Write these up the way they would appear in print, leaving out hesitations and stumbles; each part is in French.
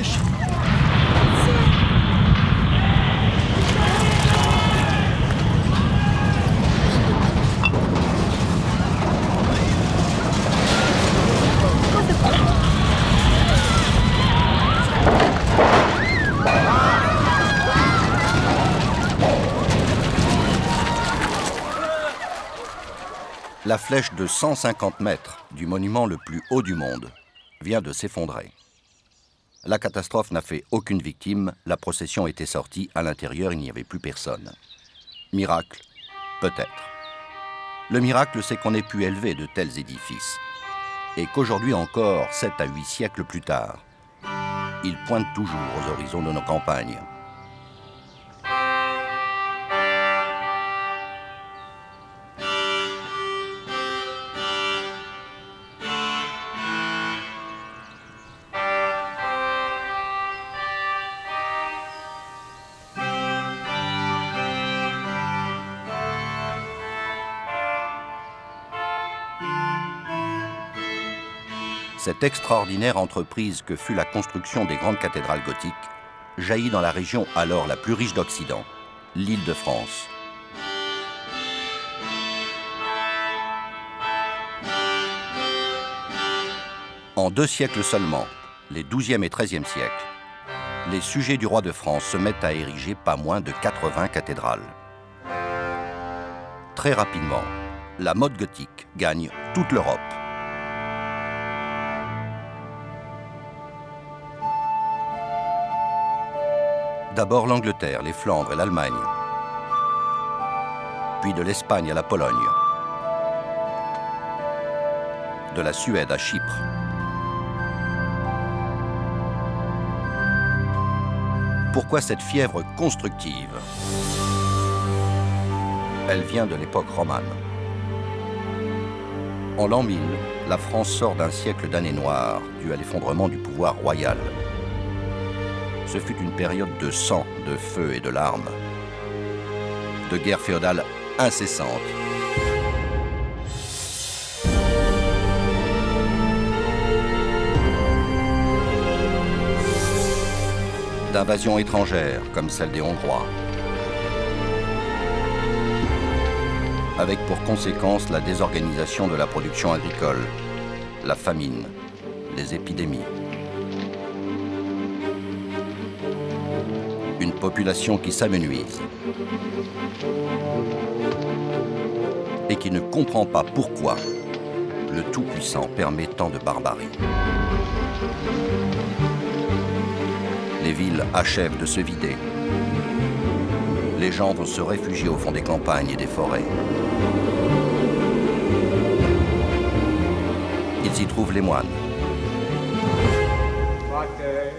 flèche. La flèche de 150 mètres du monument le plus haut du monde vient de s'effondrer. La catastrophe n'a fait aucune victime, la procession était sortie, à l'intérieur il n'y avait plus personne. Miracle, peut-être. Le miracle, c'est qu'on ait pu élever de tels édifices et qu'aujourd'hui encore, 7 à 8 siècles plus tard, ils pointent toujours aux horizons de nos campagnes. Cette extraordinaire entreprise que fut la construction des grandes cathédrales gothiques jaillit dans la région alors la plus riche d'Occident, l'Île-de-France. En 2 siècles seulement, les XIIe et XIIIe siècles, les sujets du roi de France se mettent à ériger pas moins de 80 cathédrales. Très rapidement, la mode gothique gagne toute l'Europe. D'abord l'Angleterre, les Flandres et l'Allemagne, puis de l'Espagne à la Pologne, de la Suède à Chypre. Pourquoi cette fièvre constructive? Elle vient de l'époque romane. En l'an 1000, la France sort d'un siècle d'années noires dû à l'effondrement du pouvoir royal. Ce fut une période de sang, de feu et de larmes, de guerre féodale incessante. D'invasions étrangères, comme celle des Hongrois, avec pour conséquence la désorganisation de la production agricole, la famine, les épidémies. Une population qui s'amenuise et qui ne comprend pas pourquoi le Tout-Puissant permet tant de barbarie. Les villes achèvent de se vider. Les gens vont se réfugier au fond des campagnes et des forêts. Ils y trouvent les moines. Pater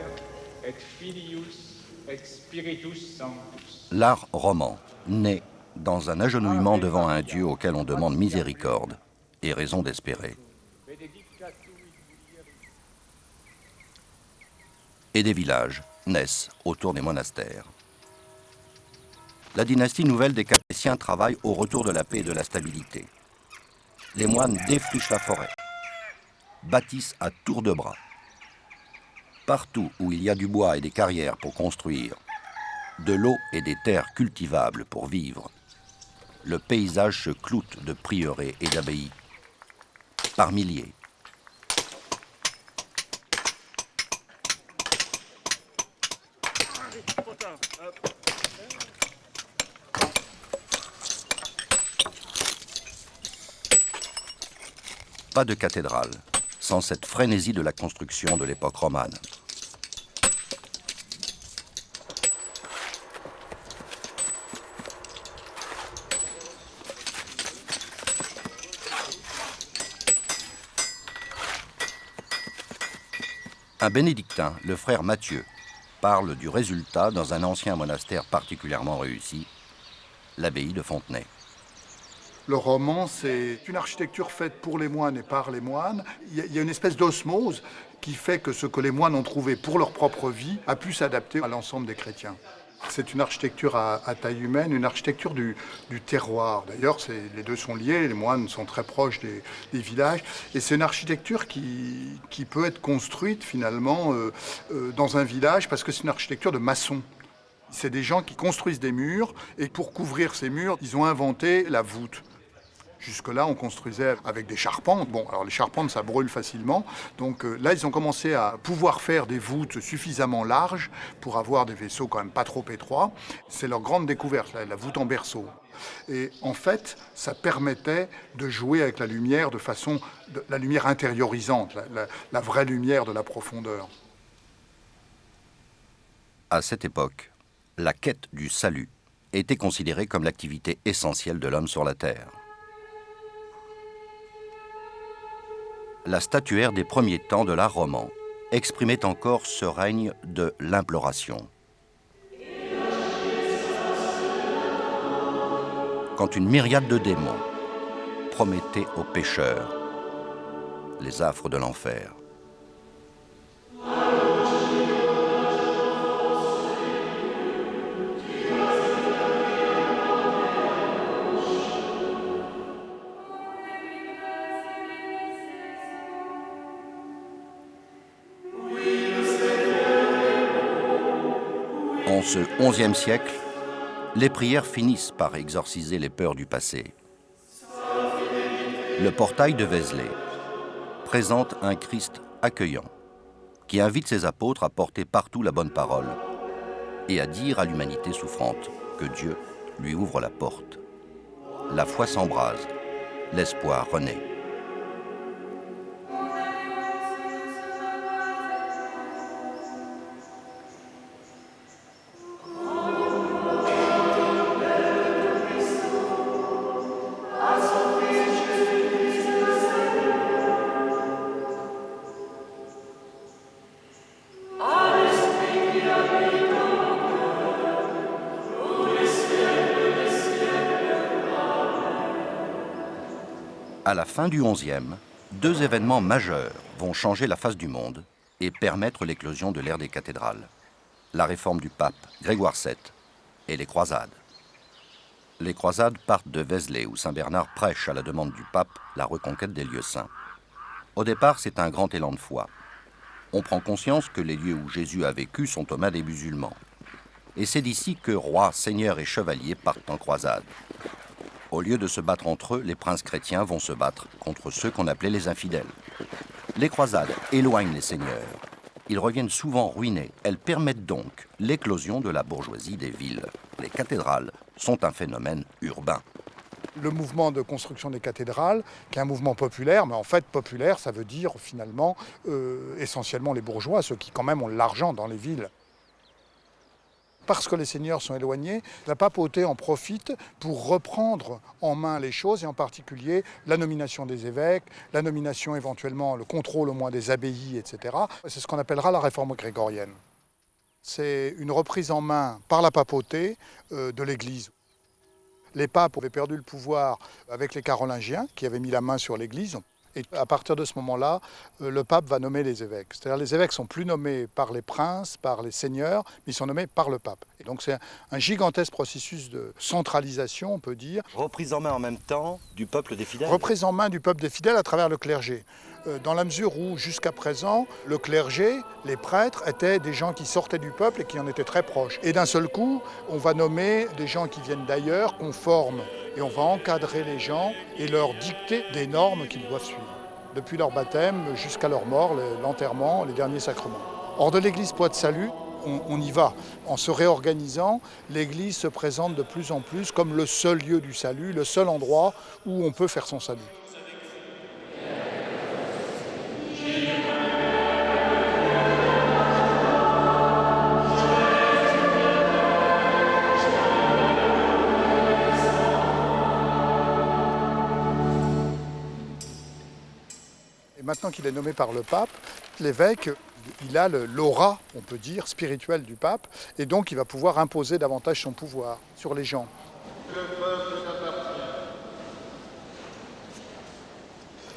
et Filius et Spiritus Sanctus. L'art roman naît dans un agenouillement devant un Dieu auquel on demande miséricorde et raison d'espérer. Et des villages naissent autour des monastères. La dynastie nouvelle des Capétiens travaille au retour de la paix et de la stabilité. Les moines défrichent la forêt, bâtissent à tour de bras. Partout où il y a du bois et des carrières pour construire, de l'eau et des terres cultivables pour vivre, le paysage se cloute de prieurés et d'abbayes, par milliers. Pas de cathédrale sans cette frénésie de la construction de l'époque romane. Un bénédictin, le frère Mathieu, parle du résultat dans un ancien monastère particulièrement réussi, l'abbaye de Fontenay. Le roman, c'est une architecture faite pour les moines et par les moines. Il y a une espèce d'osmose qui fait que ce que les moines ont trouvé pour leur propre vie a pu s'adapter à l'ensemble des chrétiens. C'est une architecture à taille humaine, une architecture du terroir. D'ailleurs, les deux sont liés, les moines sont très proches des villages. Et c'est une architecture qui peut être construite finalement dans un village parce que c'est une architecture de maçons. C'est des gens qui construisent des murs et pour couvrir ces murs, ils ont inventé la voûte. Jusque-là, on construisait avec des charpentes. Bon, alors les charpentes, ça brûle facilement. Donc là, ils ont commencé à pouvoir faire des voûtes suffisamment larges pour avoir des vaisseaux quand même pas trop étroits. C'est leur grande découverte, la voûte en berceau. Et en fait, ça permettait de jouer avec la lumière la lumière intériorisante, la vraie lumière de la profondeur. À cette époque, la quête du salut était considérée comme l'activité essentielle de l'homme sur la Terre. La statuaire des premiers temps de l'art roman exprimait encore ce règne de l'imploration. Quand une myriade de démons promettait aux pécheurs les affres de l'enfer. En ce XIe siècle, les prières finissent par exorciser les peurs du passé. Le portail de Vézelay présente un Christ accueillant qui invite ses apôtres à porter partout la bonne parole et à dire à l'humanité souffrante que Dieu lui ouvre la porte. La foi s'embrase, l'espoir renaît. À la fin du XIe, deux événements majeurs vont changer la face du monde et permettre l'éclosion de l'ère des cathédrales. La réforme du pape Grégoire VII et les croisades. Les croisades partent de Vézelay où Saint Bernard prêche à la demande du pape la reconquête des lieux saints. Au départ, c'est un grand élan de foi. On prend conscience que les lieux où Jésus a vécu sont aux mains des musulmans. Et c'est d'ici que rois, seigneurs et chevaliers partent en croisade. Au lieu de se battre entre eux, les princes chrétiens vont se battre contre ceux qu'on appelait les infidèles. Les croisades éloignent les seigneurs. Ils reviennent souvent ruinés. Elles permettent donc l'éclosion de la bourgeoisie des villes. Les cathédrales sont un phénomène urbain. Le mouvement de construction des cathédrales, qui est un mouvement populaire, mais en fait populaire, ça veut dire finalement essentiellement les bourgeois, ceux qui quand même ont l'argent dans les villes. Parce que les seigneurs sont éloignés, la papauté en profite pour reprendre en main les choses, et en particulier la nomination des évêques, la nomination éventuellement, le contrôle au moins des abbayes, etc. C'est ce qu'on appellera la réforme grégorienne. C'est une reprise en main par la papauté de l'Église. Les papes avaient perdu le pouvoir avec les Carolingiens, qui avaient mis la main sur l'Église. Et à partir de ce moment-là, le pape va nommer les évêques. C'est-à-dire les évêques ne sont plus nommés par les princes, par les seigneurs, mais ils sont nommés par le pape. Et donc c'est un gigantesque processus de centralisation, on peut dire. Reprise en main en même temps du peuple des fidèles. Reprise en main du peuple des fidèles à travers le clergé. Dans la mesure où, jusqu'à présent, le clergé, les prêtres, étaient des gens qui sortaient du peuple et qui en étaient très proches. Et d'un seul coup, on va nommer des gens qui viennent d'ailleurs, qu'on forme, et on va encadrer les gens et leur dicter des normes qu'ils doivent suivre, depuis leur baptême jusqu'à leur mort, l'enterrement, les derniers sacrements. Hors de l'église Poix de Salut, on y va. En se réorganisant, l'église se présente de plus en plus comme le seul lieu du salut, le seul endroit où on peut faire son salut. Maintenant qu'il est nommé par le pape, l'évêque, il a l'aura, on peut dire, spirituelle du pape, et donc il va pouvoir imposer davantage son pouvoir sur les gens.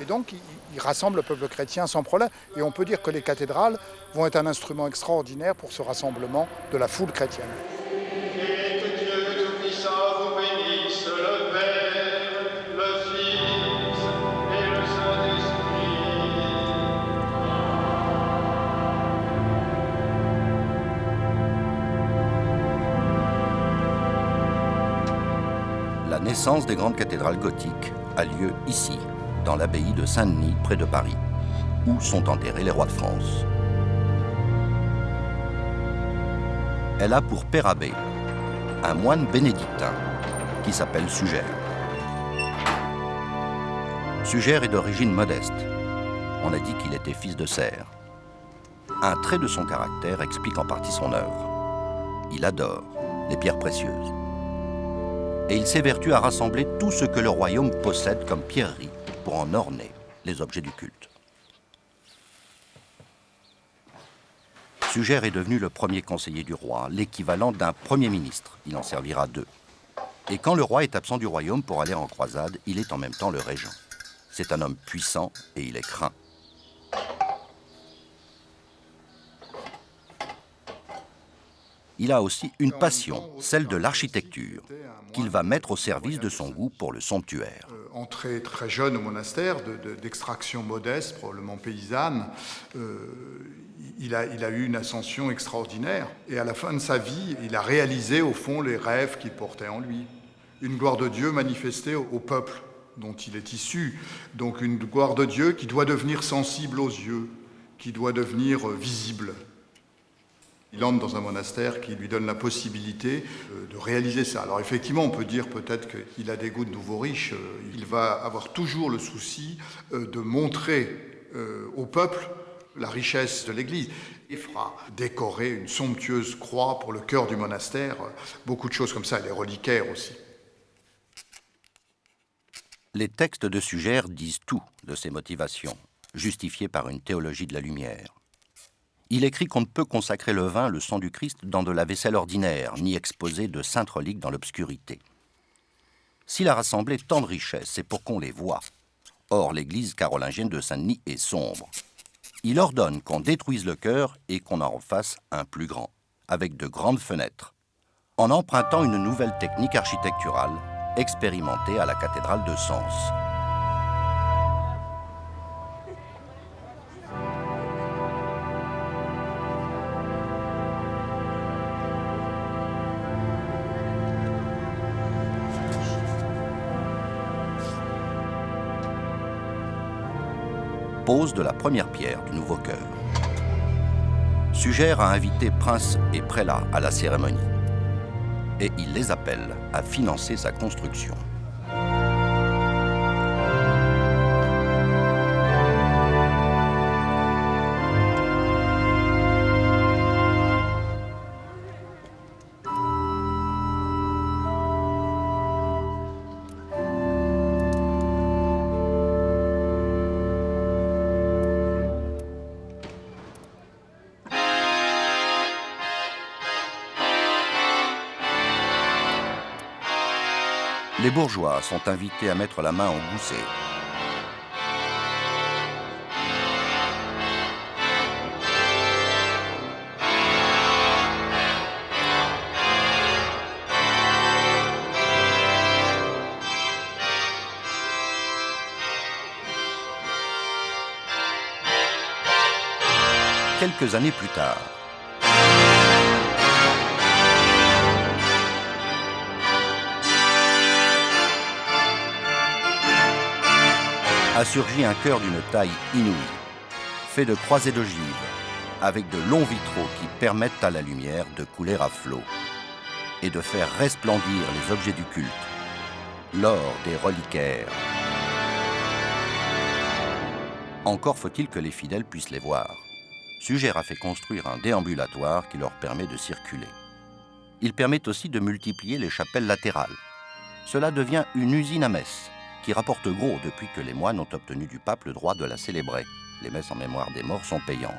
Et donc il rassemble le peuple chrétien sans problème, et on peut dire que les cathédrales vont être un instrument extraordinaire pour ce rassemblement de la foule chrétienne. naissance des grandes cathédrales gothiques a lieu ici, dans l'abbaye de Saint-Denis, près de Paris, où sont enterrés les rois de France. Elle a pour père abbé un moine bénédictin qui s'appelle Suger. Suger est d'origine modeste. On a dit qu'il était fils de serf. Un trait de son caractère explique en partie son œuvre. Il adore les pierres précieuses. Et il s'évertue à rassembler tout ce que le royaume possède comme pierreries pour en orner les objets du culte. Suger est devenu le premier conseiller du roi, l'équivalent d'un premier ministre. Il en servira 2. Et quand le roi est absent du royaume pour aller en croisade, il est en même temps le régent. C'est un homme puissant et il est craint. Il a aussi une passion, celle de l'architecture, qu'il va mettre au service de son goût pour le somptuaire. Entré très jeune au monastère, d'extraction modeste, probablement paysanne, il a eu une ascension extraordinaire. Et à la fin de sa vie, il a réalisé au fond les rêves qu'il portait en lui. Une gloire de Dieu manifestée au peuple dont il est issu. Donc une gloire de Dieu qui doit devenir sensible aux yeux, qui doit devenir visible. Il entre dans un monastère qui lui donne la possibilité de réaliser ça. Alors effectivement, on peut dire peut-être qu'il a des goûts de nouveau riche. Il va avoir toujours le souci de montrer au peuple la richesse de l'Église. Il fera décorer une somptueuse croix pour le chœur du monastère, beaucoup de choses comme ça, et les reliquaires aussi. Les textes de Suger disent tout de ses motivations, justifiées par une théologie de la lumière. Il écrit qu'on ne peut consacrer le vin, le sang du Christ, dans de la vaisselle ordinaire, ni exposer de saintes reliques dans l'obscurité. S'il a rassemblé tant de richesses, c'est pour qu'on les voie. Or, l'église carolingienne de Saint-Denis est sombre. Il ordonne qu'on détruise le chœur et qu'on en fasse un plus grand, avec de grandes fenêtres, en empruntant une nouvelle technique architecturale expérimentée à la cathédrale de Sens. Pose de la première pierre du nouveau chœur. Suger a invité princes et prélats à la cérémonie et il les appelle à financer sa construction. Les bourgeois sont invités à mettre la main au gousset. Quelques années plus tard, a surgi un chœur d'une taille inouïe, fait de croisées d'ogives, avec de longs vitraux qui permettent à la lumière de couler à flot et de faire resplendir les objets du culte, l'or des reliquaires. Encore faut-il que les fidèles puissent les voir. Suger a fait construire un déambulatoire qui leur permet de circuler. Il permet aussi de multiplier les chapelles latérales. Cela devient une usine à messe, qui rapporte gros depuis que les moines ont obtenu du pape le droit de la célébrer. Les messes en mémoire des morts sont payantes.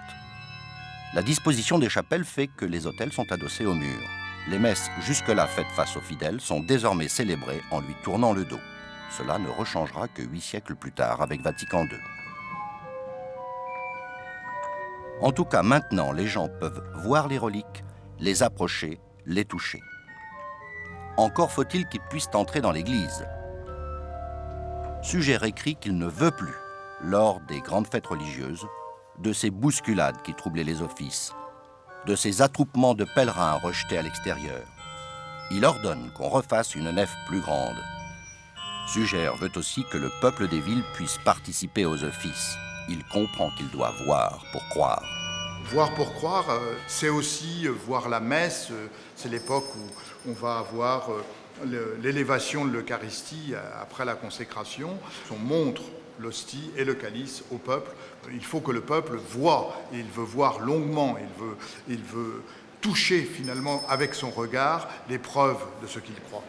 La disposition des chapelles fait que les autels sont adossés au mur. Les messes jusque-là faites face aux fidèles sont désormais célébrées en lui tournant le dos. Cela ne rechangera que 8 siècles plus tard avec Vatican II. En tout cas, maintenant, les gens peuvent voir les reliques, les approcher, les toucher. Encore faut-il qu'ils puissent entrer dans l'église. Suger écrit qu'il ne veut plus, lors des grandes fêtes religieuses, de ces bousculades qui troublaient les offices, de ces attroupements de pèlerins rejetés à l'extérieur. Il ordonne qu'on refasse une nef plus grande, Suger veut aussi que le peuple des villes puisse participer aux offices. Il comprend qu'il doit voir pour croire. Voir pour croire, c'est aussi voir la messe. C'est l'époque où on va avoir l'élévation de l'Eucharistie après la consécration. On montre l'hostie et le calice au peuple. Il faut que le peuple voie, et il veut voir longuement, il veut toucher finalement avec son regard les preuves de ce qu'il croit.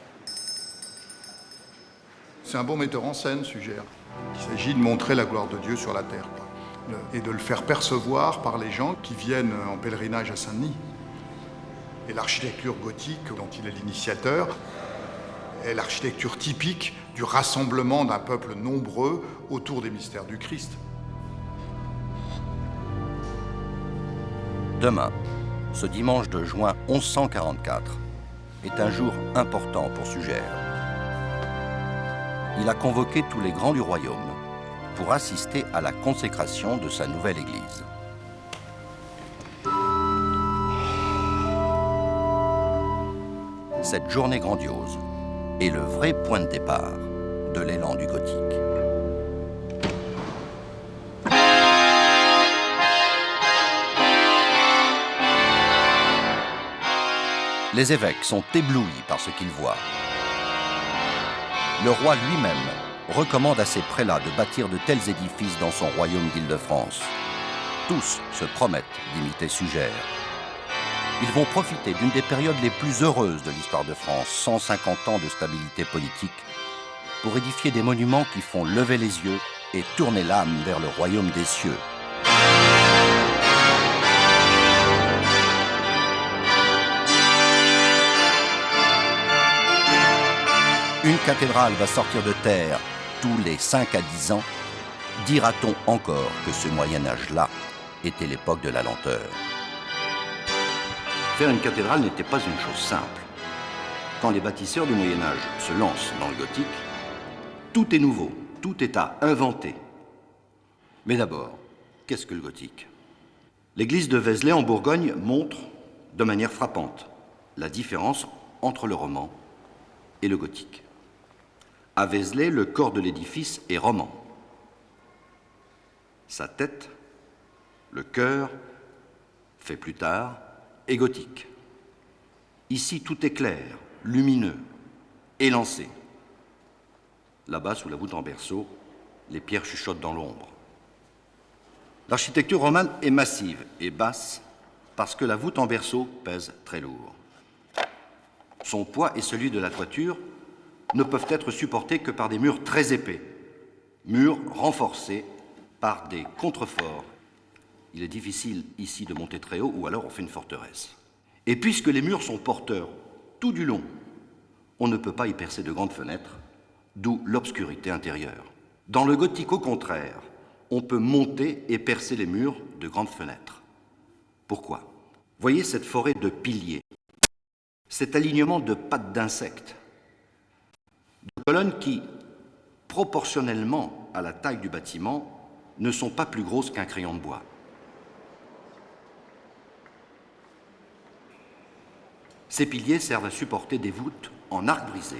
C'est un bon metteur en scène, Suger. Il s'agit de montrer la gloire de Dieu sur la terre, et de le faire percevoir par les gens qui viennent en pèlerinage à Saint-Denis. Et l'architecture gothique, dont il est l'initiateur, est l'architecture typique du rassemblement d'un peuple nombreux autour des mystères du Christ. Demain, ce dimanche de juin 1144, est un jour important pour Suger. Il a convoqué tous les grands du royaume pour assister à la consécration de sa nouvelle église. Cette journée grandiose est le vrai point de départ de l'élan du gothique. Les évêques sont éblouis par ce qu'ils voient. Le roi lui-même recommande à ses prélats de bâtir de tels édifices dans son royaume d'Île-de-France. Tous se promettent d'imiter Suger. Ils vont profiter d'une des périodes les plus heureuses de l'histoire de France, 150 ans de stabilité politique, pour édifier des monuments qui font lever les yeux et tourner l'âme vers le royaume des cieux. Une cathédrale va sortir de terre tous les 5 à 10 ans. Dira-t-on encore que ce Moyen-Âge-là était l'époque de la lenteur? Faire une cathédrale n'était pas une chose simple. Quand les bâtisseurs du Moyen-Âge se lancent dans le gothique, tout est nouveau, tout est à inventer. Mais d'abord, qu'est-ce que le gothique? L'église de Vézelay en Bourgogne montre de manière frappante la différence entre le roman et le gothique. À Vézelay, le corps de l'édifice est roman. Sa tête, le chœur, fait plus tard, est gothique. Ici, tout est clair, lumineux, élancé. Là-bas, sous la voûte en berceau, les pierres chuchotent dans l'ombre. L'architecture romane est massive et basse parce que la voûte en berceau pèse très lourd. Son poids et celui de la toiture ne peuvent être supportés que par des murs très épais, murs renforcés par des contreforts. Il est difficile ici de monter très haut, ou alors on fait une forteresse. Et puisque les murs sont porteurs tout du long, on ne peut pas y percer de grandes fenêtres, d'où l'obscurité intérieure. Dans le gothique, au contraire, on peut monter et percer les murs de grandes fenêtres. Pourquoi? Voyez cette forêt de piliers, cet alignement de pattes d'insectes, de colonnes qui, proportionnellement à la taille du bâtiment, ne sont pas plus grosses qu'un crayon de bois. Ces piliers servent à supporter des voûtes en arc brisé,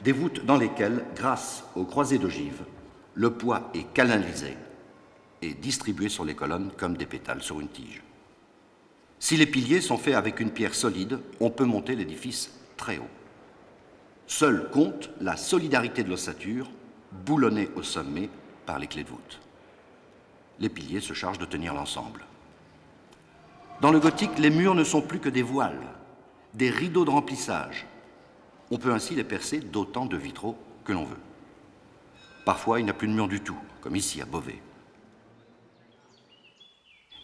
des voûtes dans lesquelles, grâce aux croisées d'ogives, le poids est canalisé et distribué sur les colonnes comme des pétales sur une tige. Si les piliers sont faits avec une pierre solide, on peut monter l'édifice très haut. Seule compte la solidarité de l'ossature, boulonnée au sommet par les clés de voûte. Les piliers se chargent de tenir l'ensemble. Dans le gothique, les murs ne sont plus que des voiles, des rideaux de remplissage. On peut ainsi les percer d'autant de vitraux que l'on veut. Parfois, il n'y a plus de mur du tout, comme ici à Beauvais.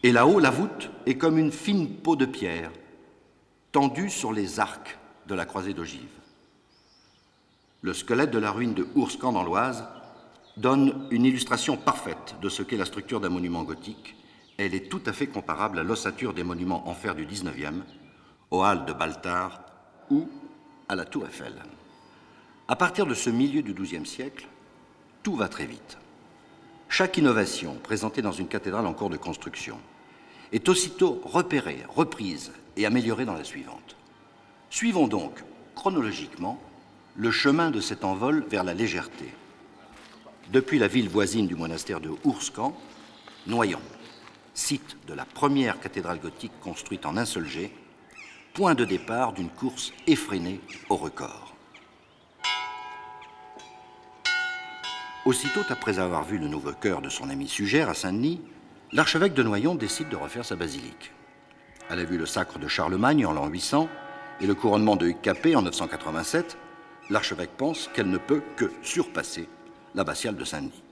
Et là-haut, la voûte est comme une fine peau de pierre tendue sur les arcs de la croisée d'ogives. Le squelette de la ruine de Ourscan dans l'Oise donne une illustration parfaite de ce qu'est la structure d'un monument gothique. Elle est tout à fait comparable à l'ossature des monuments en fer du XIXe, aux halles de Baltard ou à la Tour Eiffel. À partir de ce milieu du XIIe siècle, tout va très vite. Chaque innovation présentée dans une cathédrale en cours de construction est aussitôt repérée, reprise et améliorée dans la suivante. Suivons donc, chronologiquement, le chemin de cet envol vers la légèreté. Depuis la ville voisine du monastère de Ourskan, Noyon, site de la première cathédrale gothique construite en un seul jet, point de départ d'une course effrénée au record. Aussitôt après avoir vu le nouveau chœur de son ami Sugère à Saint-Denis, l'archevêque de Noyon décide de refaire sa basilique. Elle a vu le sacre de Charlemagne en l'an 800 et le couronnement de Hugues Capet en 987. L'archevêque pense qu'elle ne peut que surpasser l'abbatiale de Saint-Denis.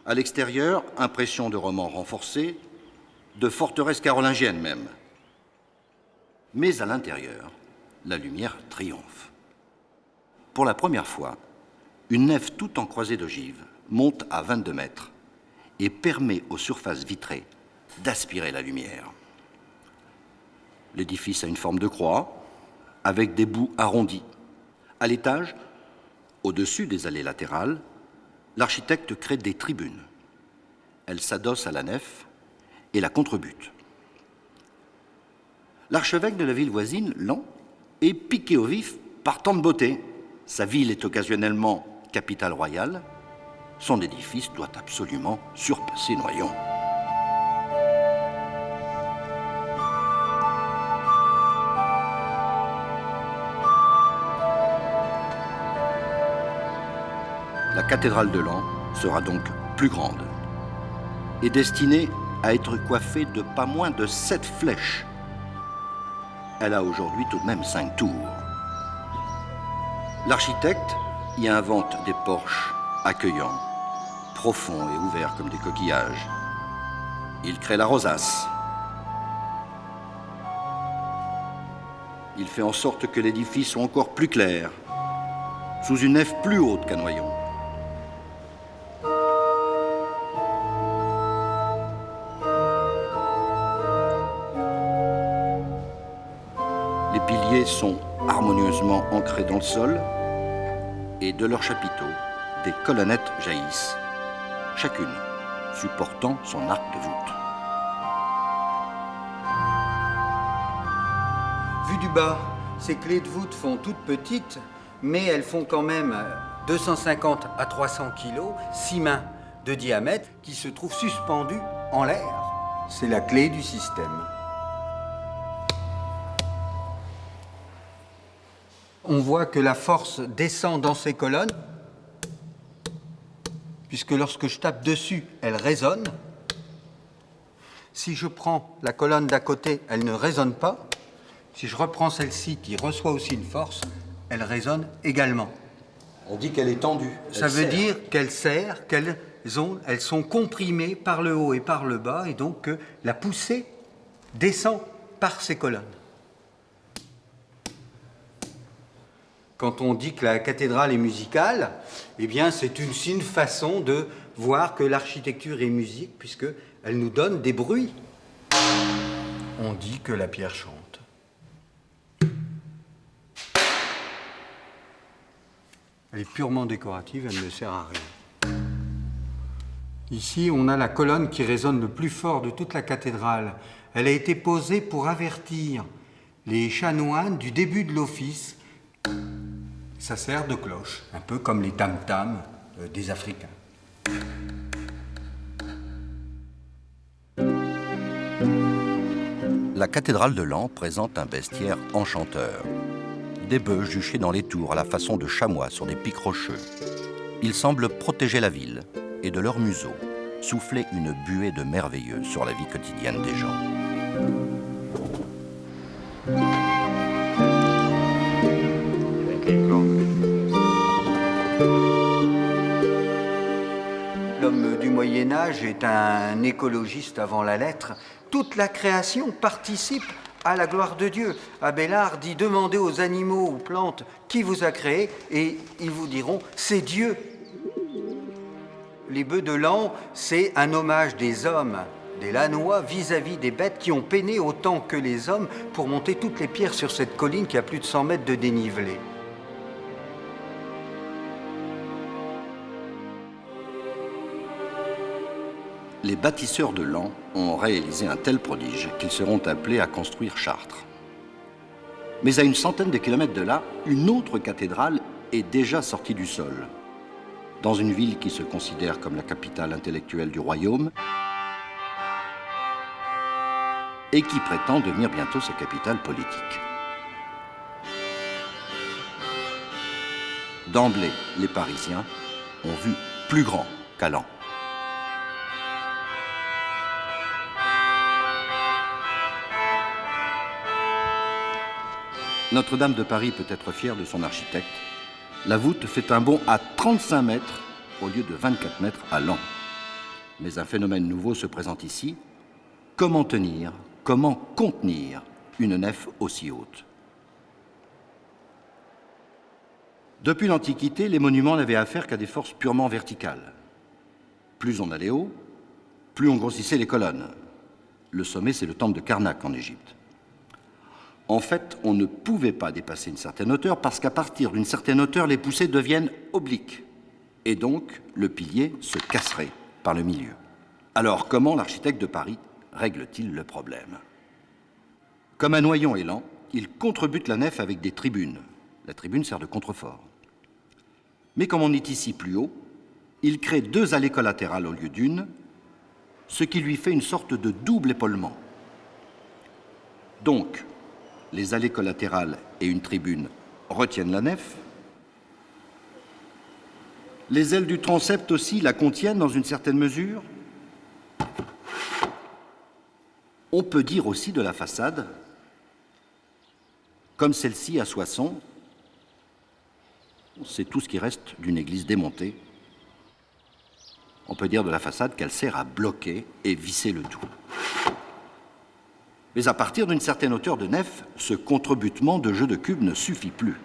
À l'extérieur, impression de romans renforcés, de forteresse carolingienne même. Mais à l'intérieur, la lumière triomphe. Pour la première fois, une nef toute en croisée d'ogives monte à 22 mètres et permet aux surfaces vitrées d'aspirer la lumière. L'édifice a une forme de croix, avec des bouts arrondis. À l'étage, au-dessus des allées latérales, l'architecte crée des tribunes. Elles s'adossent à la nef et la contrebutent. L'archevêque de la ville voisine, Laon, est piqué au vif par tant de beauté. Sa ville est occasionnellement capitale royale. Son édifice doit absolument surpasser Noyon. La cathédrale de Laon sera donc plus grande et destinée à être coiffée de pas moins de 7 flèches. Elle a aujourd'hui tout de même 5 tours. L'architecte y invente des porches accueillants, profonds et ouverts comme des coquillages. Il crée la rosace. Il fait en sorte que l'édifice soit encore plus clair, sous une nef plus haute qu'à Noyon. Les piliers sont harmonieusement ancrés dans le sol et de leurs chapiteaux, des colonnettes jaillissent, chacune supportant son arc de voûte. Vu du bas, ces clés de voûte font toutes petites, mais elles font quand même 250 à 300 kilos, 6 mains de diamètre, qui se trouvent suspendues en l'air. C'est la clé du système. On voit que la force descend dans ces colonnes, puisque lorsque je tape dessus, elle résonne. Si je prends la colonne d'à côté, elle ne résonne pas. Si je reprends celle-ci, qui reçoit aussi une force, elle résonne également. On dit qu'elle est tendue. Ça veut dire qu'elles serrent, elles sont comprimées par le haut et par le bas, et donc que la poussée descend par ces colonnes. Quand on dit que la cathédrale est musicale, eh bien c'est une façon de voir que l'architecture est musique, puisqu'elle nous donne des bruits. On dit que la pierre chante. Elle est purement décorative, elle ne sert à rien. Ici, on a la colonne qui résonne le plus fort de toute la cathédrale. Elle a été posée pour avertir les chanoines du début de l'office. Ça sert de cloche, un peu comme les tam-tams des Africains. La cathédrale de Laon présente un bestiaire enchanteur. Des bœufs juchés dans les tours à la façon de chamois sur des pics rocheux. Ils semblent protéger la ville et de leur museau souffler une buée de merveilleux sur la vie quotidienne des gens. L'homme du Moyen-Âge est un écologiste avant la lettre. Toute la création participe à la gloire de Dieu. Abélard dit « Demandez aux animaux, aux plantes, qui vous a créé ?» et ils vous diront « C'est Dieu ». Les bœufs de Laon, c'est un hommage des hommes, des Lanois, vis-à-vis des bêtes qui ont peiné autant que les hommes pour monter toutes les pierres sur cette colline qui a plus de 100 mètres de dénivelé. Les bâtisseurs de Laon ont réalisé un tel prodige qu'ils seront appelés à construire Chartres. Mais à une centaine de kilomètres de là, une autre cathédrale est déjà sorti du sol, dans une ville qui se considère comme la capitale intellectuelle du royaume et qui prétend devenir bientôt sa capitale politique. D'emblée, les Parisiens ont vu plus grand qu'à Laon. Notre-Dame de Paris peut être fière de son architecte. La voûte fait un bond à 35 mètres au lieu de 24 mètres à Laon. Mais un phénomène nouveau se présente ici. Comment tenir, comment contenir une nef aussi haute? Depuis l'Antiquité, les monuments n'avaient affaire qu'à des forces purement verticales. Plus on allait haut, plus on grossissait les colonnes. Le sommet, c'est le temple de Karnak en Égypte. En fait, on ne pouvait pas dépasser une certaine hauteur parce qu'à partir d'une certaine hauteur, les poussées deviennent obliques. Et donc, le pilier se casserait par le milieu. Alors, comment l'architecte de Paris règle-t-il le problème? Comme un noyon élan, il contrebute la nef avec des tribunes. La tribune sert de contrefort. Mais comme on est ici plus haut, il crée 2 allées collatérales au lieu d'une, ce qui lui fait une sorte de double épaulement. Donc, les allées collatérales et une tribune retiennent la nef. Les ailes du transept aussi la contiennent dans une certaine mesure. On peut dire aussi de la façade, comme celle-ci à Soissons, c'est tout ce qui reste d'une église démontée. On peut dire de la façade qu'elle sert à bloquer et visser le tout. Mais à partir d'une certaine hauteur de nef, ce contrebutement de jeu de cubes ne suffit plus.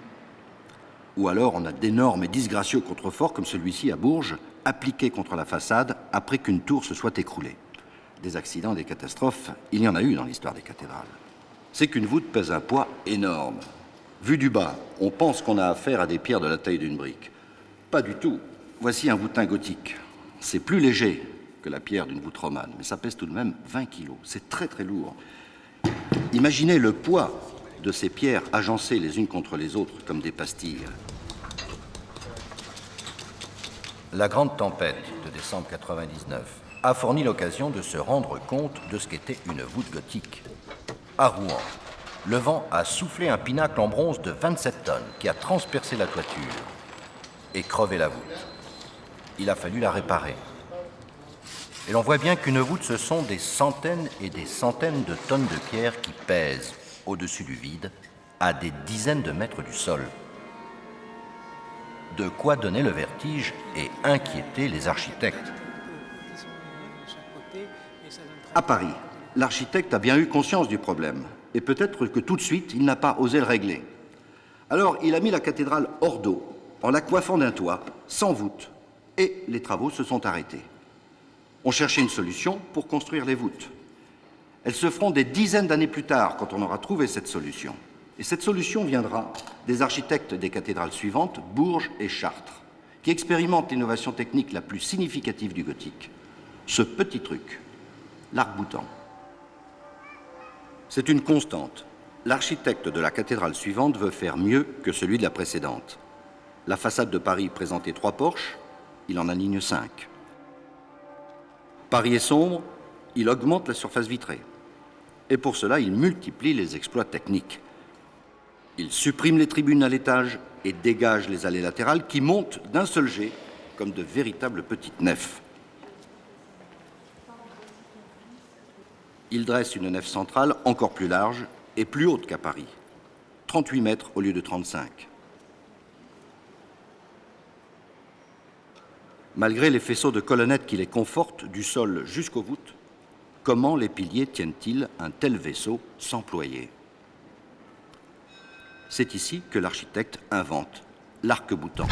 Ou alors on a d'énormes et disgracieux contreforts comme celui-ci à Bourges, appliqués contre la façade après qu'une tour se soit écroulée. Des accidents, des catastrophes, il y en a eu dans l'histoire des cathédrales. C'est qu'une voûte pèse un poids énorme. Vu du bas, on pense qu'on a affaire à des pierres de la taille d'une brique. Pas du tout. Voici un voûtin gothique. C'est plus léger que la pierre d'une voûte romane, mais ça pèse tout de même 20 kilos. C'est très très lourd. Imaginez le poids de ces pierres agencées les unes contre les autres comme des pastilles. La grande tempête de décembre 99 a fourni l'occasion de se rendre compte de ce qu'était une voûte gothique. À Rouen, le vent a soufflé un pinacle en bronze de 27 tonnes qui a transpercé la toiture et crevé la voûte. Il a fallu la réparer. Et l'on voit bien qu'une voûte, ce sont des centaines et des centaines de tonnes de pierre qui pèsent au-dessus du vide, à des dizaines de mètres du sol. De quoi donner le vertige et inquiéter les architectes. À Paris, l'architecte a bien eu conscience du problème, et peut-être que tout de suite, il n'a pas osé le régler. Alors, il a mis la cathédrale hors d'eau, en la coiffant d'un toit, sans voûte, et les travaux se sont arrêtés. On cherchait une solution pour construire les voûtes. Elles se feront des dizaines d'années plus tard quand on aura trouvé cette solution. Et cette solution viendra des architectes des cathédrales suivantes, Bourges et Chartres, qui expérimentent l'innovation technique la plus significative du gothique. Ce petit truc, l'arc-boutant. C'est une constante. L'architecte de la cathédrale suivante veut faire mieux que celui de la précédente. La façade de Paris présentait 3 porches, il en aligne 5. Paris est sombre, il augmente la surface vitrée. Et pour cela, il multiplie les exploits techniques. Il supprime les tribunes à l'étage et dégage les allées latérales qui montent d'un seul jet comme de véritables petites nefs. Il dresse une nef centrale encore plus large et plus haute qu'à Paris, 38 mètres au lieu de 35. Malgré les faisceaux de colonnettes qui les confortent du sol jusqu'aux voûtes, comment les piliers tiennent-ils un tel vaisseau sans ployer? C'est ici que l'architecte invente l'arc-boutant.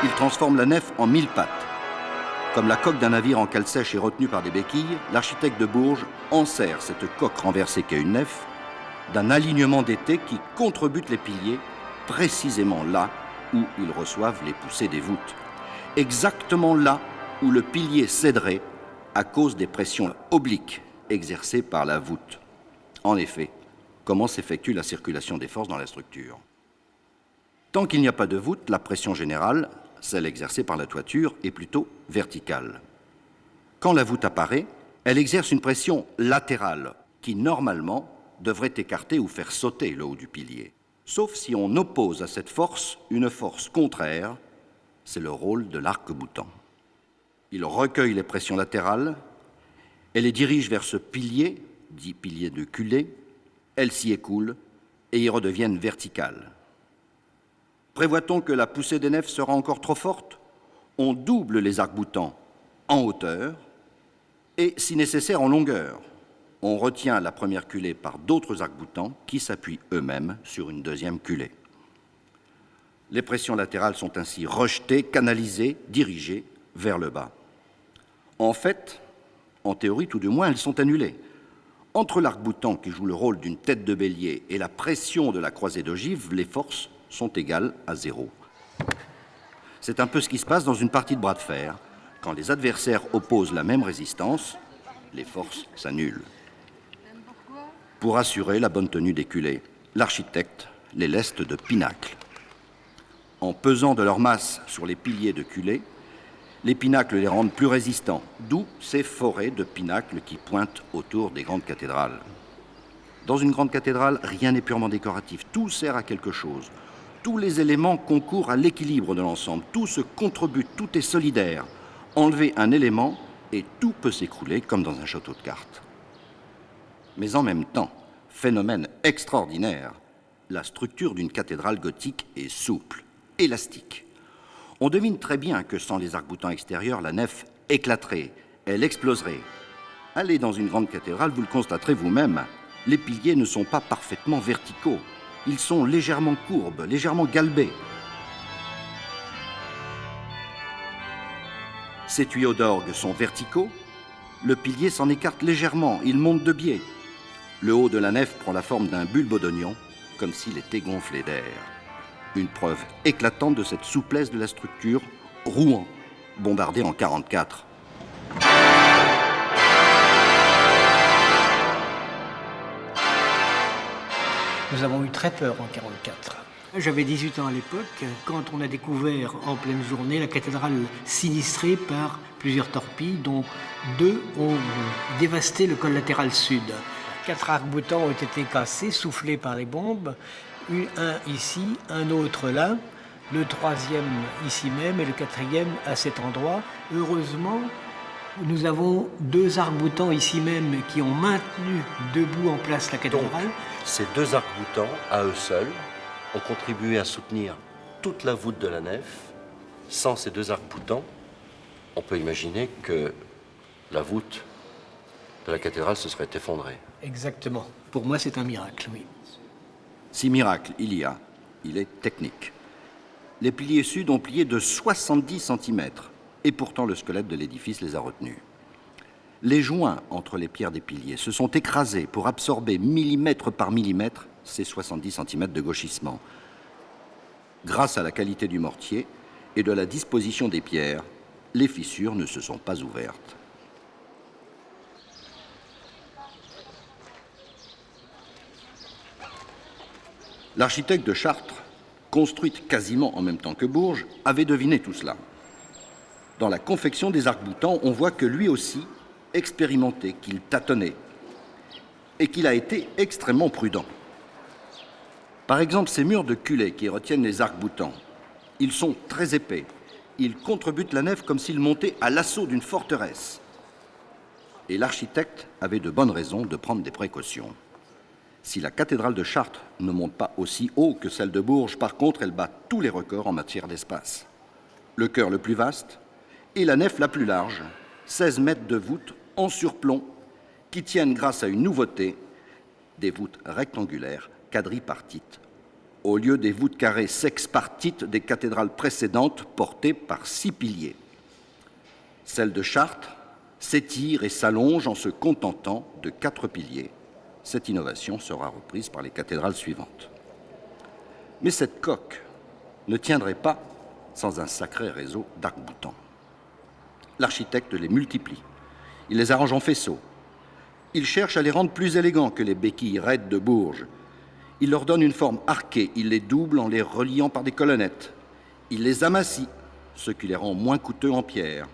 Il transforme la nef en 1000 pattes. Comme la coque d'un navire en cale sèche est retenue par des béquilles, l'architecte de Bourges enserre cette coque renversée qu'est une nef d'un alignement d'étais qui contrebute les piliers précisément là où ils reçoivent les poussées des voûtes. Exactement là où le pilier céderait à cause des pressions obliques exercée par la voûte. En effet, comment s'effectue la circulation des forces dans la structure? Tant qu'il n'y a pas de voûte, la pression générale, celle exercée par la toiture, est plutôt verticale. Quand la voûte apparaît, elle exerce une pression latérale qui, normalement, devrait écarter ou faire sauter le haut du pilier. Sauf si on oppose à cette force une force contraire, c'est le rôle de l'arc-boutant. Il recueille les pressions latérales, elle les dirige vers ce pilier, dit pilier de culée, elles s'y écoulent et y redeviennent verticales. Prévoit-on que la poussée des nefs sera encore trop forte? On double les arcs-boutants en hauteur et, si nécessaire, en longueur. On retient la première culée par d'autres arcs-boutants qui s'appuient eux-mêmes sur une deuxième culée. Les pressions latérales sont ainsi rejetées, canalisées, dirigées vers le bas. En fait, en théorie tout du moins, elles sont annulées. Entre l'arc-boutant qui joue le rôle d'une tête de bélier et la pression de la croisée d'ogive, les forces sont égales à 0. C'est un peu ce qui se passe dans une partie de bras de fer. Quand les adversaires opposent la même résistance, les forces s'annulent. Pour assurer la bonne tenue des culées, l'architecte les leste de pinacles. En pesant de leur masse sur les piliers de culées, les pinacles les rendent plus résistants, d'où ces forêts de pinacles qui pointent autour des grandes cathédrales. Dans une grande cathédrale, rien n'est purement décoratif, tout sert à quelque chose. Tous les éléments concourent à l'équilibre de l'ensemble, tout se contribue, tout est solidaire. Enlever un élément et tout peut s'écrouler comme dans un château de cartes. Mais en même temps, phénomène extraordinaire, la structure d'une cathédrale gothique est souple, élastique. On devine très bien que sans les arcs-boutants extérieurs, la nef éclaterait, elle exploserait. Allez dans une grande cathédrale, vous le constaterez vous-même, les piliers ne sont pas parfaitement verticaux. Ils sont légèrement courbes, légèrement galbés. Ces tuyaux d'orgue sont verticaux, le pilier s'en écarte légèrement, il monte de biais. Le haut de la nef prend la forme d'un bulbe d'oignon, comme s'il était gonflé d'air. Une preuve éclatante de cette souplesse de la structure, Rouen, bombardée en 1944. Nous avons eu très peur en 1944. J'avais 18 ans à l'époque, quand on a découvert en pleine journée la cathédrale sinistrée par plusieurs torpilles, dont 2 ont dévasté le col latéral sud. 4 arcs-boutants ont été cassés, soufflés par les bombes, un ici, un autre là, le 3e ici même et le 4e à cet endroit. Heureusement, nous avons 2 arcs-boutants ici même qui ont maintenu debout en place la cathédrale. Donc, ces 2 arcs-boutants, à eux seuls, ont contribué à soutenir toute la voûte de la nef. Sans ces 2 arcs-boutants, on peut imaginer que la voûte de la cathédrale se serait effondrée. Exactement. Pour moi, c'est un miracle, oui. Si miracle il y a, il est technique. Les piliers sud ont plié de 70 cm, et pourtant le squelette de l'édifice les a retenus. Les joints entre les pierres des piliers se sont écrasés pour absorber millimètre par millimètre ces 70 cm de gauchissement. Grâce à la qualité du mortier et de la disposition des pierres, les fissures ne se sont pas ouvertes. L'architecte de Chartres, construite quasiment en même temps que Bourges, avait deviné tout cela. Dans la confection des arcs-boutants, on voit que lui aussi, expérimenté, qu'il tâtonnait, et qu'il a été extrêmement prudent. Par exemple, ces murs de culée qui retiennent les arcs-boutants, ils sont très épais. Ils contrebutent la nef comme s'ils montaient à l'assaut d'une forteresse. Et l'architecte avait de bonnes raisons de prendre des précautions. Si la cathédrale de Chartres ne monte pas aussi haut que celle de Bourges, par contre, elle bat tous les records en matière d'espace. Le chœur le plus vaste et la nef la plus large, 16 mètres de voûte en surplomb, qui tiennent grâce à une nouveauté, des voûtes rectangulaires quadripartites, au lieu des voûtes carrées sexpartites des cathédrales précédentes portées par 6 piliers. Celle de Chartres s'étire et s'allonge en se contentant de 4 piliers. Cette innovation sera reprise par les cathédrales suivantes. Mais cette coque ne tiendrait pas sans un sacré réseau d'arcs-boutants. L'architecte les multiplie. Il les arrange en faisceaux. Il cherche à les rendre plus élégants que les béquilles raides de Bourges. Il leur donne une forme arquée, il les double en les reliant par des colonnettes. Il les amincit, ce qui les rend moins coûteux en pierre.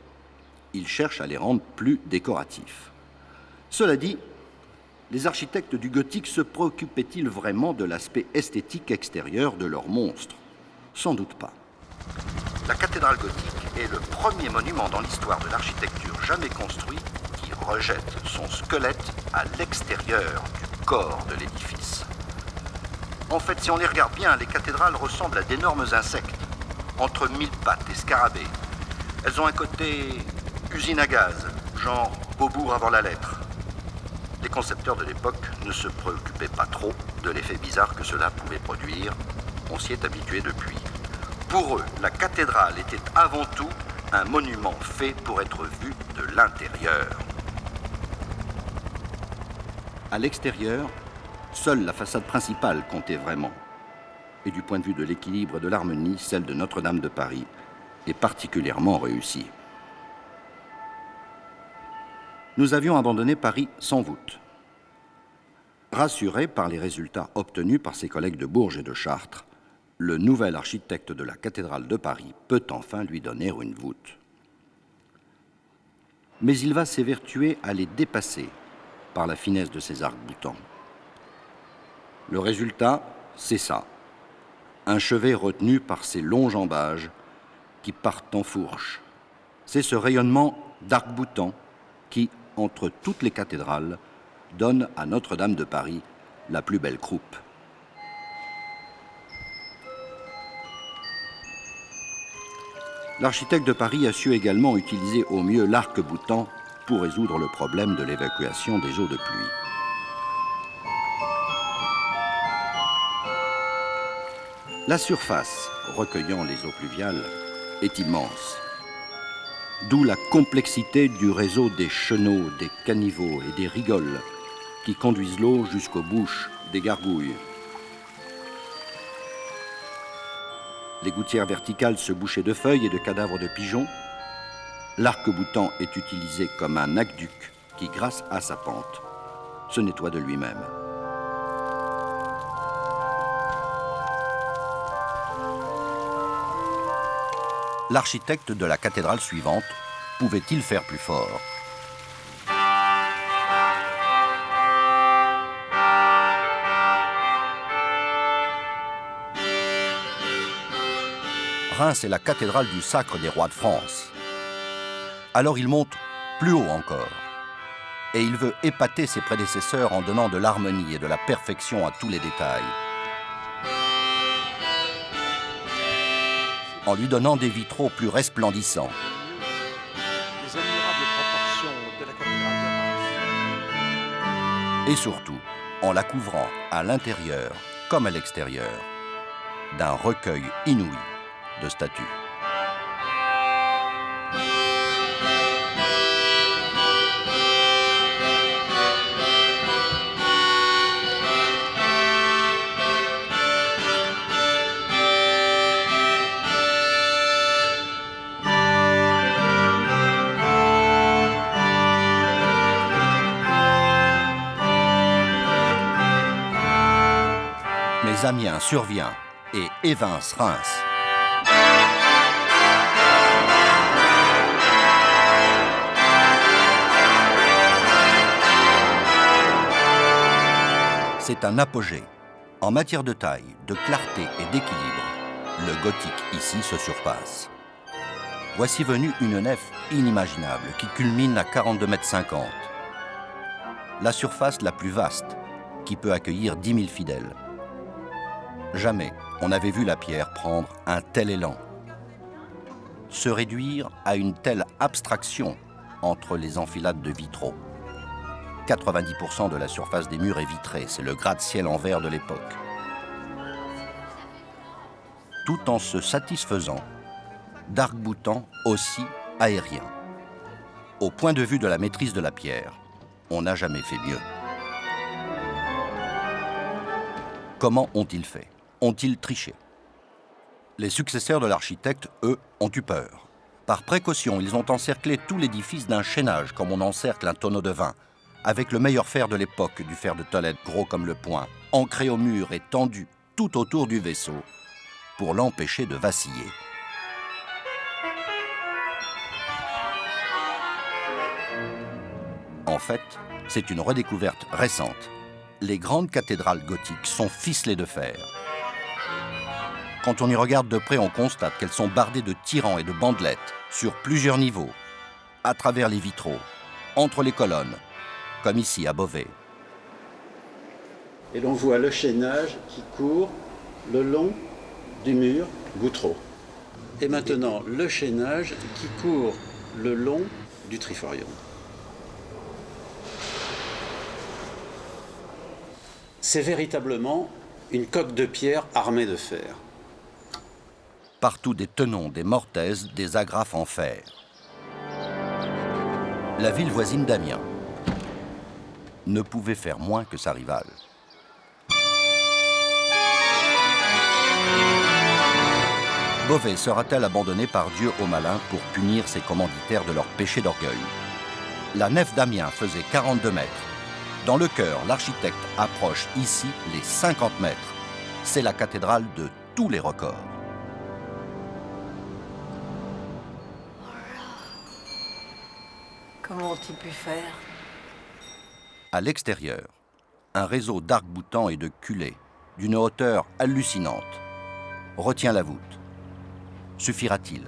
Il cherche à les rendre plus décoratifs. Cela dit, les architectes du gothique se préoccupaient-ils vraiment de l'aspect esthétique extérieur de leur monstre? Sans doute pas. La cathédrale gothique est le premier monument dans l'histoire de l'architecture jamais construit qui rejette son squelette à l'extérieur du corps de l'édifice. En fait, si on les regarde bien, les cathédrales ressemblent à d'énormes insectes, entre mille pattes et scarabées. Elles ont un côté usine à gaz, genre Beaubourg avant la lettre. Les concepteurs de l'époque ne se préoccupaient pas trop de l'effet bizarre que cela pouvait produire. On s'y est habitué depuis. Pour eux, la cathédrale était avant tout un monument fait pour être vu de l'intérieur. À l'extérieur, seule la façade principale comptait vraiment. Et du point de vue de l'équilibre et de l'harmonie, celle de Notre-Dame de Paris est particulièrement réussie. Nous avions abandonné Paris sans voûte. Rassuré par les résultats obtenus par ses collègues de Bourges et de Chartres, le nouvel architecte de la cathédrale de Paris peut enfin lui donner une voûte. Mais il va s'évertuer à les dépasser par la finesse de ses arcs-boutants. Le résultat, c'est ça. Un chevet retenu par ces longs jambages qui partent en fourche. C'est ce rayonnement d'arcs-boutants qui, entre toutes les cathédrales, donne à Notre-Dame de Paris la plus belle croupe. L'architecte de Paris a su également utiliser au mieux l'arc-boutant pour résoudre le problème de l'évacuation des eaux de pluie. La surface recueillant les eaux pluviales est immense. D'où la complexité du réseau des chenaux, des caniveaux et des rigoles qui conduisent l'eau jusqu'aux bouches des gargouilles. Les gouttières verticales se bouchaient de feuilles et de cadavres de pigeons. L'arc-boutant est utilisé comme un aqueduc qui, grâce à sa pente, se nettoie de lui-même. L'architecte de la cathédrale suivante pouvait-il faire plus fort? Reims est la cathédrale du sacre des rois de France. Alors il monte plus haut encore. Et il veut épater ses prédécesseurs en donnant de l'harmonie et de la perfection à tous les détails. En lui donnant des vitraux plus resplendissants. Les admirables proportions de la cathédrale de Reims. Et surtout, en la couvrant à l'intérieur comme à l'extérieur d'un recueil inouï de statues. Mais Amiens survient et évince Reims. C'est un apogée. En matière de taille, de clarté et d'équilibre, le gothique ici se surpasse. Voici venue une nef inimaginable qui culmine à 42,50 m. La surface la plus vaste, qui peut accueillir 10 000 fidèles. Jamais on n'avait vu la pierre prendre un tel élan, se réduire à une telle abstraction entre les enfilades de vitraux. 90% de la surface des murs est vitrée, c'est le gratte-ciel en verre de l'époque. Tout en se satisfaisant d'arcs-boutants aussi aériens. Au point de vue de la maîtrise de la pierre, on n'a jamais fait mieux. Comment ont-ils fait? Ont-ils triché? Les successeurs de l'architecte, eux, ont eu peur. Par précaution, ils ont encerclé tout l'édifice d'un chaînage, comme on encercle un tonneau de vin, avec le meilleur fer de l'époque, du fer de Tolède gros comme le poing, ancré au mur et tendu tout autour du vaisseau pour l'empêcher de vaciller. En fait, c'est une redécouverte récente. Les grandes cathédrales gothiques sont ficelées de fer. Quand on y regarde de près, on constate qu'elles sont bardées de tirants et de bandelettes sur plusieurs niveaux, à travers les vitraux, entre les colonnes, comme ici à Beauvais. Et l'on voit le chaînage qui court le long du mur Goutreau. Et maintenant, le chaînage qui court le long du triforium. C'est véritablement une coque de pierre armée de fer. Partout des tenons, des mortaises, des agrafes en fer. La ville voisine d'Amiens ne pouvait faire moins que sa rivale. Beauvais sera-t-elle abandonnée par Dieu aux malins pour punir ses commanditaires de leur péché d'orgueil? La nef d'Amiens faisait 42 mètres. Dans le chœur, l'architecte approche ici les 50 mètres. C'est la cathédrale de tous les records. Comment ont-ils pu faire? À l'extérieur, un réseau d'arcs-boutants et de culées, d'une hauteur hallucinante, retient la voûte. Suffira-t-il?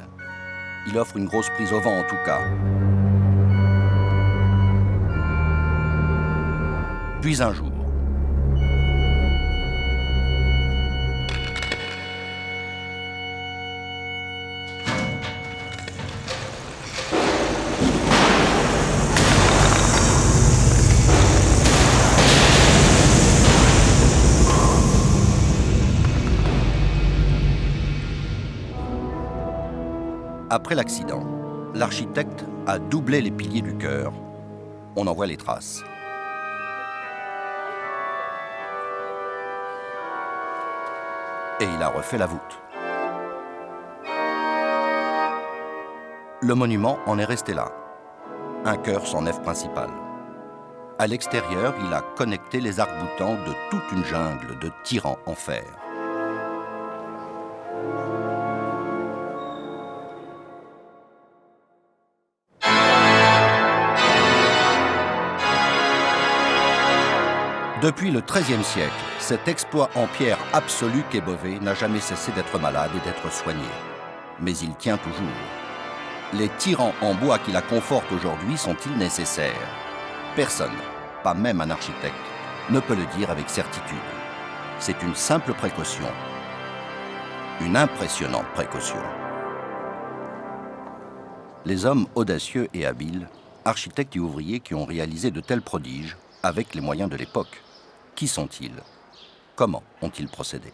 Il offre une grosse prise au vent en tout cas. Puis un jour, après l'accident, l'architecte a doublé les piliers du chœur. On en voit les traces. Et il a refait la voûte. Le monument en est resté là. Un chœur sans nef principale. À l'extérieur, il a connecté les arcs-boutants de toute une jungle de tirants en fer. Depuis le XIIIe siècle, cet exploit en pierre absolu qu'est Beauvais n'a jamais cessé d'être malade et d'être soigné. Mais il tient toujours. Les tirants en bois qui la confortent aujourd'hui sont-ils nécessaires? Personne, pas même un architecte, ne peut le dire avec certitude. C'est une simple précaution. Une impressionnante précaution. Les hommes audacieux et habiles, architectes et ouvriers qui ont réalisé de tels prodiges, avec les moyens de l'époque, qui sont-ils? Comment ont-ils procédé?